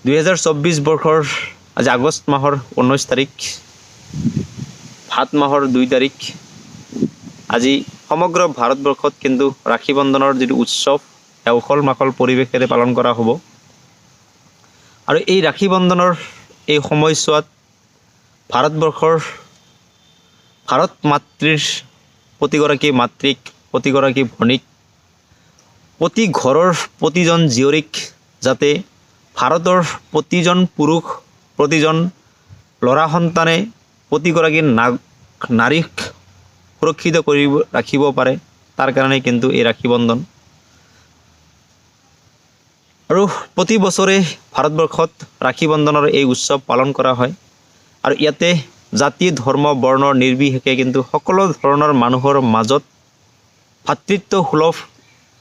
2024 বৰ্ষৰ আজি আগষ্ট মাহৰ 19 তাৰিখ, ভাদ মাহৰ 2 তাৰিখ। আজি সমগ্ৰ ভাৰতবৰ্ষত কিন্তু ৰাখী বন্ধনৰ যিটো উৎসৱ উখল মাখল পৰিৱেশেৰে পালন কৰা হ'ব। আৰু এই ৰাখী বন্ধনৰ এই সময়ছোৱাত ভাৰতবৰ্ষৰ ভাৰত মাতৃৰ প্ৰতিগৰাকী মাতৃক, প্ৰতিগৰাকী ভনীক, প্ৰতি ঘৰৰ প্ৰতিজন জীয়ৰীক যাতে ভাৰতৰ প্ৰতিজন পুৰুষ, প্ৰতিজন ল'ৰা সন্তানে প্ৰতিগৰাকী নাৰীক সুৰক্ষিত কৰি ৰাখিব পাৰে, তাৰ কাৰণে কিন্তু এই ৰাখী বন্ধন। আৰু প্ৰতি বছৰে ভাৰতবৰ্ষত ৰাখী বন্ধনৰ এই উৎসৱ পালন কৰা হয়। আৰু ইয়াতে জাতি ধৰ্ম বৰ্ণ নিৰ্বিশেষে কিন্তু সকলো ধৰণৰ মানুহৰ মাজত ভাতৃত্ব সুলভ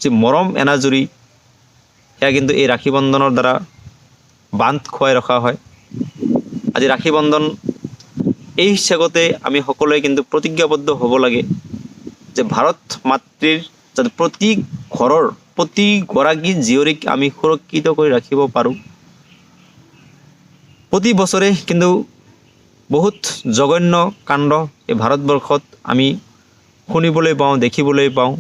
যি মৰম এনাজৰী, সেয়া কিন্তু এই ৰাখী বন্ধনৰ দ্বাৰা বান্ধ খুৱাই ৰখা হয়। আজি ৰাখী বন্ধন এই চেগতে আমি সকলোৱে কিন্তু প্ৰতিজ্ঞাবদ্ধ হ'ব লাগে যে ভাৰত মাতৃৰ যাতে প্ৰতি ঘৰৰ প্ৰতিগৰাকী জীয়ৰীক আমি সুৰক্ষিত কৰি ৰাখিব পাৰোঁ। প্ৰতি বছৰে কিন্তু বহুত জঘন্য কাণ্ড এই ভাৰতবৰ্ষত আমি শুনিবলৈ পাওঁ, দেখিবলৈ পাওঁ।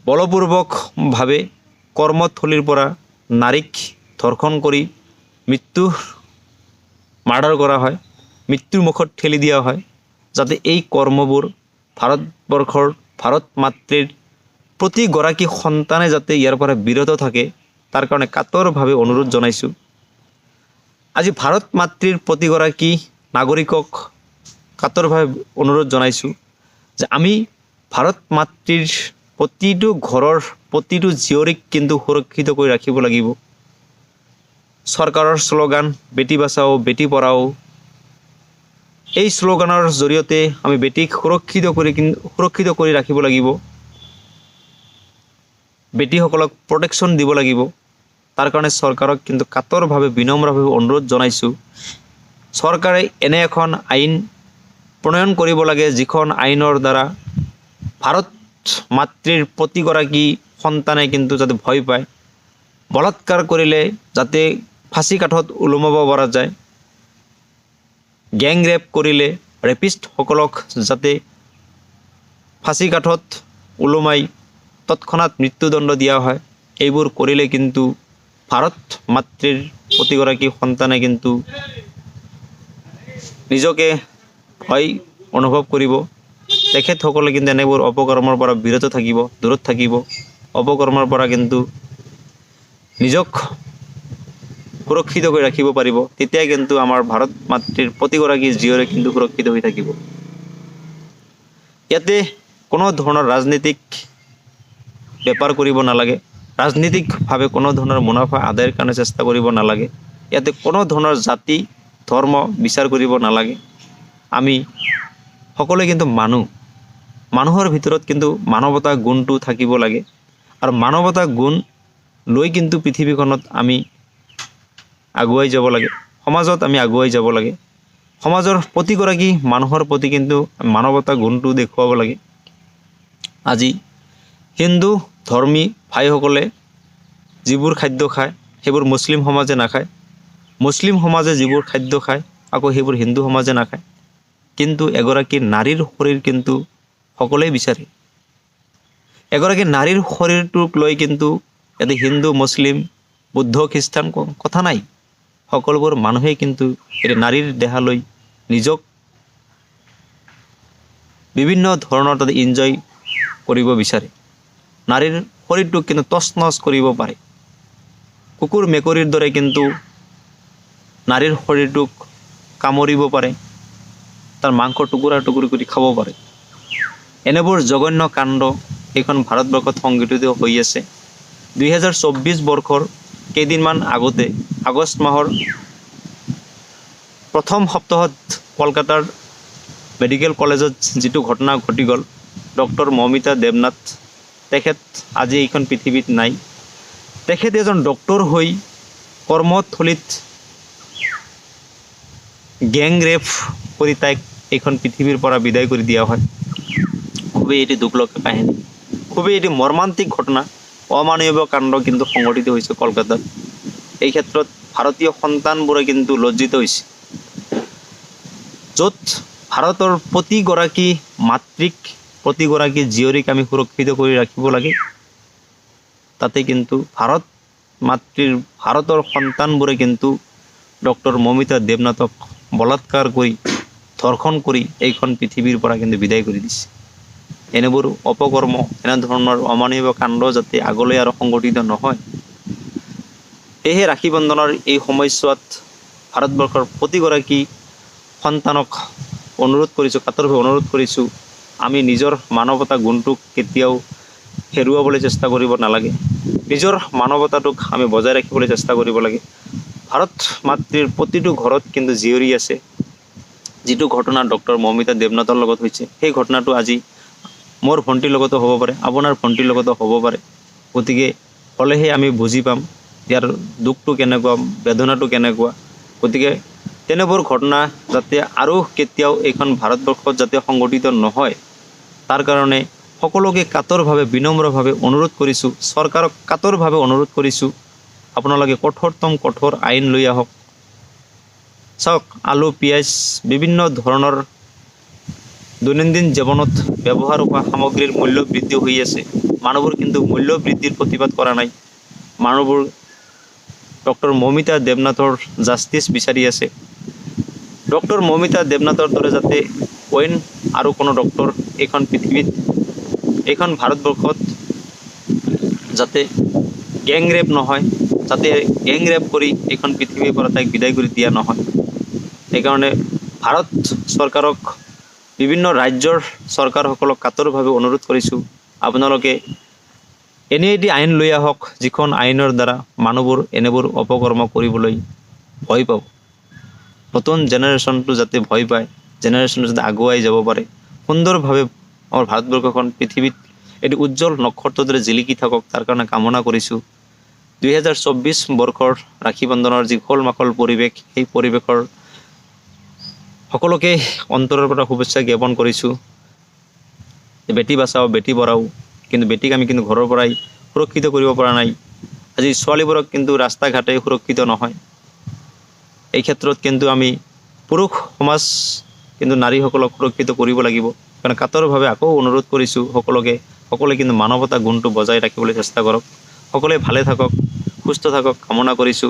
বলপূৰ্বকভাৱে কৰ্মস্থলীৰ পৰা নাৰীক ধৰ্ষণ কৰি মাৰ্ডাৰ কৰা হয়, মৃত্যুৰ মুখত ঠেলি দিয়া হয়। যাতে এই কৰ্মবোৰ ভাৰতবৰ্ষৰ ভাৰত মাতৃৰ প্ৰতিগৰাকী সন্তানে যাতে ইয়াৰ পৰা বিৰত থাকে, তাৰ কাৰণে কাতৰভাৱে অনুৰোধ জনাইছোঁ। আজি ভাৰত মাতৃৰ প্ৰতিগৰাকী নাগৰিকক কাতৰভাৱে অনুৰোধ জনাইছোঁ যে আমি ভাৰত মাতৃৰ প্ৰতিটো ঘৰৰ প্ৰতিটো জীয়ৰীক কিন্তু সুৰক্ষিত কৰি ৰাখিব লাগিব। চৰকাৰৰ শ্লোগান বেটি বাচাও বেটি পঢ়াও, এই শ্লোগানৰ জৰিয়তে আমি বেটিক সুৰক্ষিত কৰি ৰাখিব লাগিব, বেটিসকলক প্ৰটেকশ্যন দিব লাগিব। তাৰ কাৰণে চৰকাৰক কিন্তু কাতৰভাৱে বিনম্ৰভাৱে অনুৰোধ জনাইছোঁ, চৰকাৰে এনে এখন আইন প্ৰণয়ন কৰিব লাগে যিখন আইনৰ দ্বাৰা ভাৰত মাতৃৰ প্ৰতিগৰাকী সন্তানে কিন্তু যাতে ভয় পায়, বলাৎকাৰ কৰিলে যাতে ফাঁচি কাঠত ওলোমাব পৰা যায়, গেং ৰেপ কৰিলে ৰেপিষ্টসকলক যাতে ফাঁচি কাঠত ওলোমাই তৎক্ষণাত মৃত্যুদণ্ড দিয়া হয়। এইবোৰ কৰিলে কিন্তু ভাৰত মাতৃৰ প্ৰতিগৰাকী সন্তানে কিন্তু নিজকে ভয় অনুভৱ কৰিব। তেখেতসকলে কিন্তু এনেবোৰ অপকৰ্মৰ পৰা বিৰত থাকিব, দূৰত থাকিব, অপকৰ্মৰ পৰা কিন্তু নিজক সুৰক্ষিত কৰি ৰাখিব পাৰিব। তেতিয়াই কিন্তু আমাৰ ভাৰত মাতৃৰ প্ৰতিগৰাকী জীয়ৰে কিন্তু সুৰক্ষিত হৈ থাকিব। ইয়াতে কোনো ধৰণৰ ৰাজনীতিক বেপাৰ কৰিব নালাগে, ৰাজনীতিকভাৱে কোনো ধৰণৰ মুনাফা আদায়ৰ কাৰণে চেষ্টা কৰিব নালাগে। ইয়াতে কোনো ধৰণৰ জাতি ধৰ্ম বিচাৰ কৰিব নালাগে। আমি সকলোৱে কিন্তু মানুহৰ ভিতৰত কিন্তু মানৱতা গুণটো থাকিব লাগে। আৰু মানৱতা গুণ লৈ কিন্তু পৃথিৱীখনত আমি আগুৱাই যাব লাগে, সমাজত আমি আগুৱাই যাব লাগে। সমাজৰ প্ৰতিগৰাকী মানুহৰ প্ৰতি কিন্তু মানৱতা গুণটো দেখুৱাব লাগে। আজি হিন্দু ধৰ্মী ভাইসকলে যিবোৰ খাদ্য খায় সেইবোৰ মুছলিম সমাজে নাখায়, মুছলিম সমাজে যিবোৰ খাদ্য খায় আকৌ সেইবোৰ হিন্দু সমাজে নাখায়। কিন্তু এগৰাকী নাৰীৰ শৰীৰ কিন্তু সকলোৱে বিচাৰে। এগৰাকী নাৰীৰ শৰীৰটোক লৈ কিন্তু ইয়াতে হিন্দু মুছলিম বুদ্ধ খ্ৰীষ্টান কথা নাই, সকলোবোৰ মানুহেই কিন্তু এতিয়া নাৰীৰ দেহালৈ নিজক বিভিন্ন ধৰণৰ তাতে এনজয় কৰিব বিচাৰে। নাৰীৰ শৰীৰটোক কিন্তু তছনছ কৰিব পাৰে। কুকুৰ মেকুৰীৰ দৰে কিন্তু নাৰীৰ শৰীৰটোক কামুৰিব পাৰে, তাৰ মাংস টুকুৰা টুকুৰি কৰি খাব পাৰে। এনেবোৰ জঘন্য কাণ্ড এইখন ভাৰতবৰ্ষত সংঘটিত হৈ আছে। 2024 বৰ্ষৰ কেইদিনমান আগতে আগষ্ট মাহৰ প্ৰথম সপ্তাহত কলকাতাৰ মেডিকেল কলেজত যিটো ঘটনা ঘটি গ'ল, ডক্টৰ মৌমিতা দেৱনাথ তেখেত আজি এইখন পৃথিৱীত নাই। তেখেত এজন ডক্টৰ হৈ কৰ্মস্থলীত গেং ৰেপ কৰি তাইক এইখন পৃথিৱীৰ পৰা বিদায় কৰি দিয়া হয়। খুবেই এটি দুখলগা কাহিনী, খুবেই এটি মৰ্মান্তিক ঘটনা, অমানৱীয় কাণ্ড কিন্তু সংঘটিত হৈছে কলকাতাত। এই ক্ষেত্ৰত ভাৰতীয় সন্তানবোৰে কিন্তু লজ্জিত হৈছে। য'ত ভাৰতৰ প্ৰতিগৰাকী মাতৃক, প্ৰতিগৰাকী জীয়ৰীক আমি সুৰক্ষিত কৰি ৰাখিব লাগে, তাতে কিন্তু ভাৰতৰ সন্তানবোৰে কিন্তু ডক্টৰ মমিতা দেৱনাথক বলাৎকাৰ কৰি, ধৰ্ষণ কৰি এইখন পৃথিৱীৰ পৰা কিন্তু বিদায় কৰি দিছে। এনেবোৰ অপকৰ্ম, এনেধৰণৰ অমানৱীয় কাণ্ড যাতে আগলৈ আৰু সংঘটিত নহয়, সেয়েহে ৰাখী বন্ধনৰ এই সময়ছোৱাত ভাৰতবৰ্ষৰ প্ৰতিগৰাকী সন্তানক অনুৰোধ কৰিছোঁ, কাতৰভাৱে অনুৰোধ কৰিছোঁ, আমি নিজৰ মানৱতা গুণটোক কেতিয়াও হেৰুৱাবলৈ চেষ্টা কৰিব নালাগে। নিজৰ মানৱতাটোক আমি বজাই ৰাখিবলৈ চেষ্টা কৰিব লাগে। ভাৰত মাতৃৰ প্ৰতিটো ঘৰত কিন্তু জীয়ৰী আছে। যিটো ঘটনা ডক্টৰ মমিতা দেৱনাথৰ লগত হৈছে, সেই ঘটনাটো আজি মোৰ ভণ্টিৰ লগতো হ'ব পাৰে, আপোনাৰ ভণ্টিৰ লগতো হ'ব পাৰে। গতিকে হ'লেহে আমি বুজি পাম ইয়াৰ দুখটো কেনেকুৱা, বেদনাটো কেনেকুৱা। গতিকে তেনেবোৰ ঘটনা যাতে আৰু কেতিয়াও এইখন ভাৰতবৰ্ষত যাতে সংঘটিত নহয়, তাৰ কাৰণে সকলোকে কাতৰভাৱে, বিনম্ৰভাৱে অনুৰোধ কৰিছোঁ, চৰকাৰক কাতৰভাৱে অনুৰোধ কৰিছোঁ, আপোনালোকে কঠোৰ আইন লৈ আহক। চাওক, আলু, পিঁয়াজ, বিভিন্ন ধৰণৰ দৈনন্দিন জীৱনত ব্যৱহাৰ হোৱা সামগ্ৰীৰ মূল্য বৃদ্ধি হৈ আছে। মানুহবোৰ কিন্তু মূল্য বৃদ্ধিৰ প্ৰতিবাদ কৰা নাই। মানুহবোৰ ডক্টৰ মমিতা দেৱনাথৰ জাষ্টিছ বিচাৰি আছে। ডক্টৰ মমিতা দেৱনাথৰ দৰে যাতে অইন আৰু কোনো ডক্টৰ এইখন পৃথিৱীত, এইখন ভাৰতবৰ্ষত যাতে গেংৰেপ নহয়, যাতে গেংৰেপ কৰি এইখন পৃথিৱীৰ পৰা তাইক বিদায় কৰি দিয়া নহয়। সেইকাৰণে ভাৰত চৰকাৰক, বিভিন্ন ৰাজ্যৰ চৰকাৰসকলক কাতৰভাৱে অনুৰোধ কৰিছোঁ, আপোনালোকে এনে এটি আইন লৈ আহক, যিখন আইনৰ দ্বাৰা মানুহবোৰ এনেবোৰ অপকৰ্ম কৰিবলৈ ভয় পাব। নতুন জেনেৰেশ্যনটো যাতে ভয় পায়, জেনেৰেশ্যনটো যাতে আগুৱাই যাব পাৰে, সুন্দৰভাৱে আমাৰ ভাৰতবৰ্ষখন পৃথিৱীত এটি উজ্জ্বল নক্ষত্ৰৰ দৰে জিলিকি থাকক, তাৰ কাৰণে কামনা কৰিছোঁ। 2024 বৰ্ষৰ ৰাখী বন্ধনৰ যি খোল মাখল পৰিৱেশ, সেই পৰিৱেশৰ সকলোকে অন্তৰৰ পৰা শুভেচ্ছা জ্ঞাপন কৰিছোঁ। বেটি বাচাও, বেটি পঢ়াও, কিন্তু বেটিক আমি কিন্তু ঘৰৰ পৰাই সুৰক্ষিত কৰিব পৰা নাই। আজি ছোৱালীবোৰক কিন্তু ৰাস্তা ঘাটে সুৰক্ষিত নহয়। এই ক্ষেত্ৰত কিন্তু আমি পুৰুষ সমাজ কিন্তু নাৰীসকলক সুৰক্ষিত কৰিব লাগিব। কাৰণ কাতৰভাৱে আকৌ অনুৰোধ কৰিছোঁ সকলোৱে কিন্তু মানৱতা গুণটো বজাই ৰাখিবলৈ চেষ্টা কৰক। সকলোৱে ভালে থাকক, সুস্থ থাকক কামনা কৰিছোঁ।